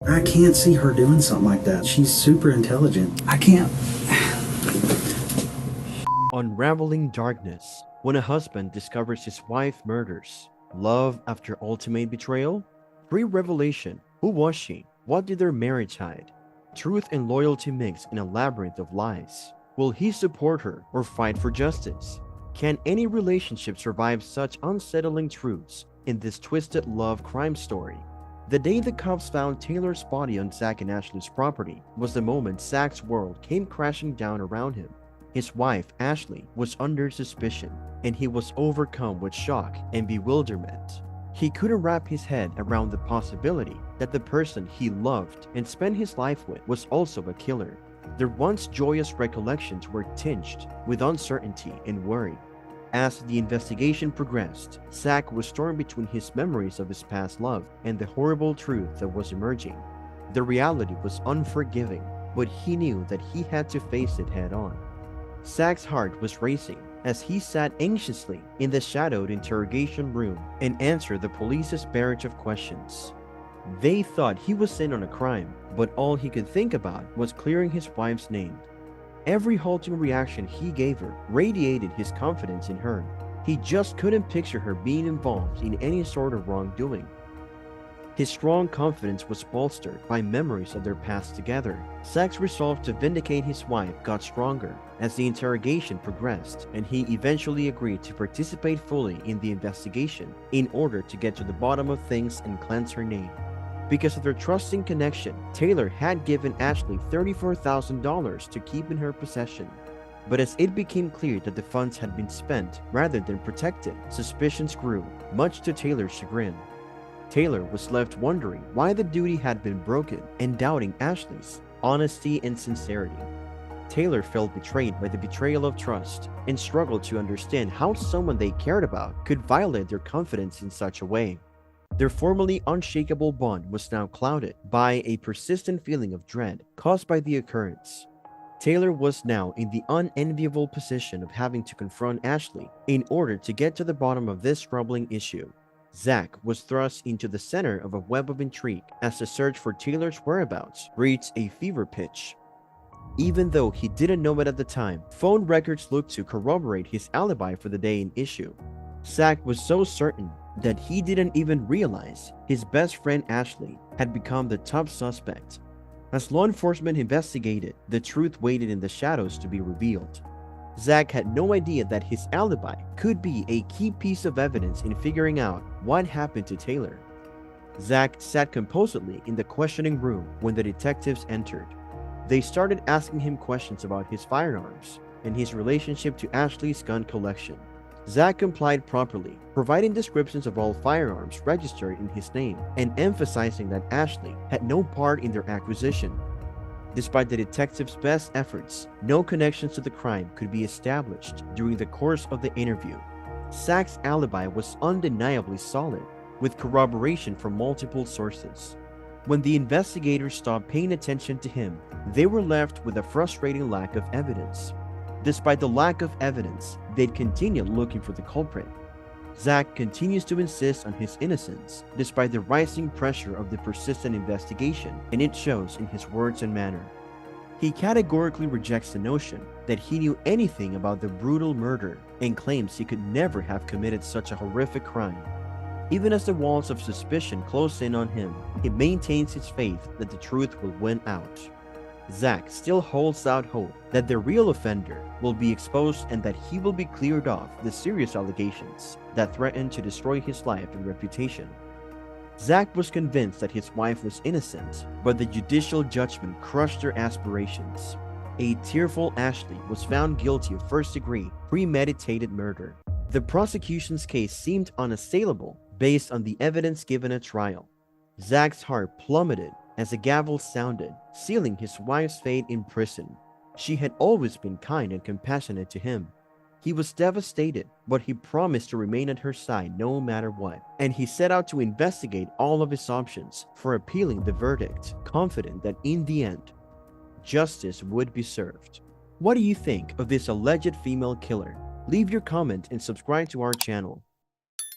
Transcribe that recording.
I can't see her doing something like that. She's super intelligent. I can't. Unraveling Darkness. When a husband discovers his wife murders. Love after ultimate betrayal? Pre-revelation. Who was she? What did their marriage hide? Truth and loyalty mix in a labyrinth of lies. Will he support her or fight for justice? Can any relationship survive such unsettling truths in this twisted love crime story? The day the cops found Taylor's body on Zach and Ashley's property was the moment Zach's world came crashing down around him. His wife, Ashley, was under suspicion, and he was overcome with shock and bewilderment. He couldn't wrap his head around the possibility that the person he loved and spent his life with was also a killer. Their once joyous recollections were tinged with uncertainty and worry. As the investigation progressed, Zach was torn between his memories of his past love and the horrible truth that was emerging. The reality was unforgiving, but he knew that he had to face it head on. Zach's heart was racing as he sat anxiously in the shadowed interrogation room and answered the police's barrage of questions. They thought he was in on a crime, but all he could think about was clearing his wife's name. Every halting reaction he gave her radiated his confidence in her. He just couldn't picture her being involved in any sort of wrongdoing. His strong confidence was bolstered by memories of their past together. Zach's resolve to vindicate his wife got stronger as the interrogation progressed, and he eventually agreed to participate fully in the investigation in order to get to the bottom of things and cleanse her name. Because of their trusting connection, Taylor had given Ashley $34,000 to keep in her possession. But as it became clear that the funds had been spent rather than protected, suspicions grew, much to Taylor's chagrin. Taylor was left wondering why the duty had been broken and doubting Ashley's honesty and sincerity. Taylor felt betrayed by the betrayal of trust and struggled to understand how someone they cared about could violate their confidence in such a way. Their formerly unshakable bond was now clouded by a persistent feeling of dread caused by the occurrence. Taylor was now in the unenviable position of having to confront Ashley in order to get to the bottom of this troubling issue. Zach was thrust into the center of a web of intrigue as the search for Taylor's whereabouts reached a fever pitch. Even though he didn't know it at the time, phone records looked to corroborate his alibi for the day in issue. Zach was so certain that he didn't even realize his best friend Ashley had become the top suspect. As law enforcement investigated, the truth waited in the shadows to be revealed. Zach had no idea that his alibi could be a key piece of evidence in figuring out what happened to Taylor. Zach sat composedly in the questioning room when the detectives entered. They started asking him questions about his firearms and his relationship to Ashley's gun collection. Zach complied properly, providing descriptions of all firearms registered in his name and emphasizing that Ashley had no part in their acquisition. Despite the detectives' best efforts, no connections to the crime could be established during the course of the interview. Zach's alibi was undeniably solid, with corroboration from multiple sources. When the investigators stopped paying attention to him, they were left with a frustrating lack of evidence. Despite the lack of evidence, they'd continued looking for the culprit. Zach continues to insist on his innocence despite the rising pressure of the persistent investigation, and it shows in his words and manner. He categorically rejects the notion that he knew anything about the brutal murder and claims he could never have committed such a horrific crime. Even as the walls of suspicion close in on him, he maintains his faith that the truth will win out. Zach still holds out hope that the real offender will be exposed and that he will be cleared of the serious allegations that threaten to destroy his life and reputation. Zach was convinced that his wife was innocent, but the judicial judgment crushed their aspirations. A tearful Ashley was found guilty of first-degree premeditated murder. The prosecution's case seemed unassailable based on the evidence given at trial. Zach's heart plummeted as the gavel sounded, sealing his wife's fate in prison. She had always been kind and compassionate to him. He was devastated, but he promised to remain at her side no matter what, and he set out to investigate all of his options for appealing the verdict, confident that in the end, justice would be served. What do you think of this alleged female killer? Leave your comment and subscribe to our channel.